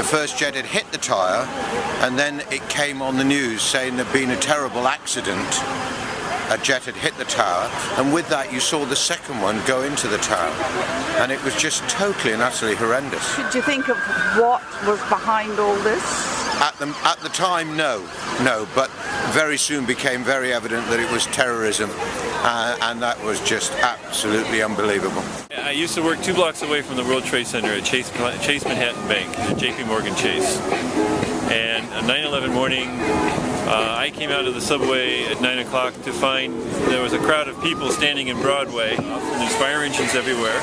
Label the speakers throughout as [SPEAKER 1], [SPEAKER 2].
[SPEAKER 1] first jet had hit the tower, and then it came on the news saying there'd been a terrible accident. A jet had hit the tower, and with that you saw the second one go into the tower, and it was just totally and utterly horrendous.
[SPEAKER 2] Did you think of what was behind all this?
[SPEAKER 1] At the time, no, but very soon became very evident that it was terrorism, and that was just absolutely unbelievable.
[SPEAKER 3] I used to work 2 blocks away from the World Trade Center at Chase Manhattan Bank, at JP Morgan Chase. And on 9/11 morning, I came out of the subway at 9 o'clock to find there was a crowd of people standing in Broadway, and there's fire engines everywhere.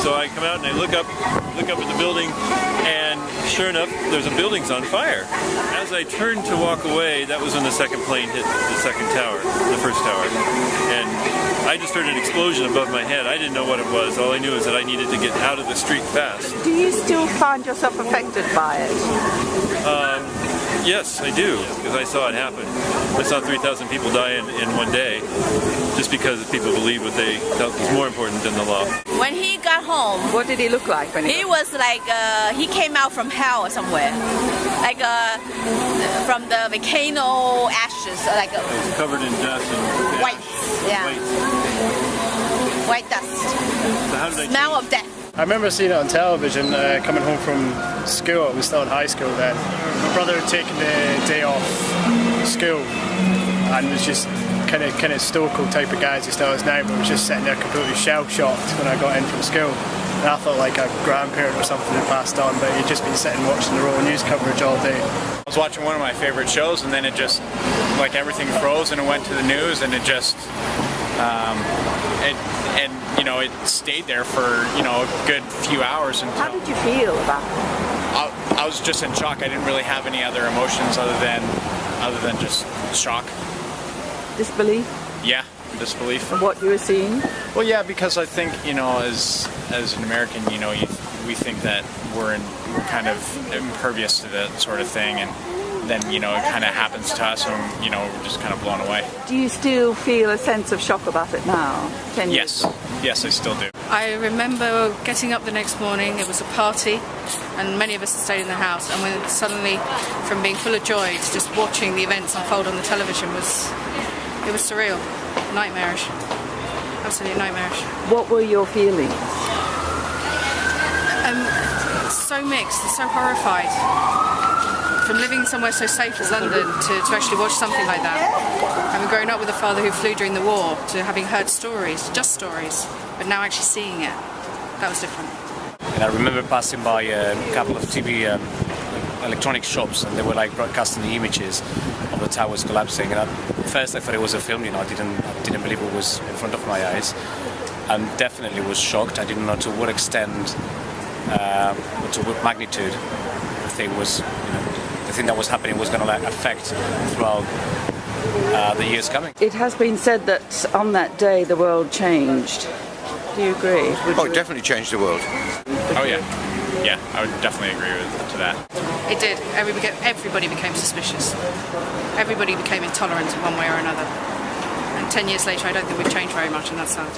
[SPEAKER 3] So I come out and I look up at the building, and sure enough, there's a building's on fire. As I turned to walk away, that was when the second plane hit the second tower, the first tower. And I just heard an explosion above my head. I didn't know what it was. All I knew is that I needed to get out of the street fast.
[SPEAKER 2] Do you still find yourself affected by it?
[SPEAKER 3] Yes, I do, because I saw it happen. I saw 3,000 people die in one day, just because people believe what they felt was more important than the law.
[SPEAKER 4] When he got home,
[SPEAKER 2] What did he look like when
[SPEAKER 4] he was like, he came out from hell or somewhere. Like from the volcano ashes, like
[SPEAKER 3] It was covered in dust and
[SPEAKER 4] white, yeah, white dust.
[SPEAKER 3] So how did I
[SPEAKER 4] Smell of death.
[SPEAKER 5] I remember seeing it on television coming home from school. I was still in high school then. My brother had taken the day off school and was just kind of stoical type of guy as he still is now, but was just sitting there completely shell-shocked when I got in from school. And I thought like a grandparent or something had passed on, but he'd just been sitting watching the Royal News coverage all day.
[SPEAKER 6] I was watching one of my favorite shows, and then it just, like, everything froze and it went to the news, and it just, it stayed there for, a good few hours. Until
[SPEAKER 2] How did you feel about it?
[SPEAKER 6] I was just in shock. I didn't really have any other emotions other than just shock.
[SPEAKER 2] Disbelief?
[SPEAKER 6] Yeah, disbelief.
[SPEAKER 2] Of what you were seeing?
[SPEAKER 6] Well, yeah, because I think, as an American, we think that we're kind of impervious to that sort of thing, and then, it kind of happens to us, and, we're just kind of blown away.
[SPEAKER 2] Do you still feel a sense of shock about it now? 10 years?
[SPEAKER 6] Yes, I still do.
[SPEAKER 7] I remember getting up the next morning, it was a party, and many of us had stayed in the house, and when suddenly, from being full of joy to just watching the events unfold on the television, it was surreal, nightmarish, absolutely nightmarish.
[SPEAKER 2] What were your feelings?
[SPEAKER 7] So mixed and so horrified. From living somewhere so safe as London to actually watch something like that. Having grown up with a father who flew during the war, to having heard stories, just stories, but now actually seeing it, that was different.
[SPEAKER 8] And I remember passing by a couple of TV electronic shops, and they were like broadcasting the images of the towers collapsing. And at first I thought it was a film, I didn't believe it was in front of my eyes, and definitely was shocked. I didn't know to what extent, or to what magnitude the thing was, the thing that was happening was going to affect throughout the years coming.
[SPEAKER 2] It has been said that on that day the world changed. Do you agree?
[SPEAKER 1] It definitely changed the world.
[SPEAKER 6] Oh yeah. Yeah, I would definitely agree to that.
[SPEAKER 7] It did. Everybody became suspicious. Everybody became intolerant in one way or another. And 10 years later, I don't think we've changed very much, and that's sad.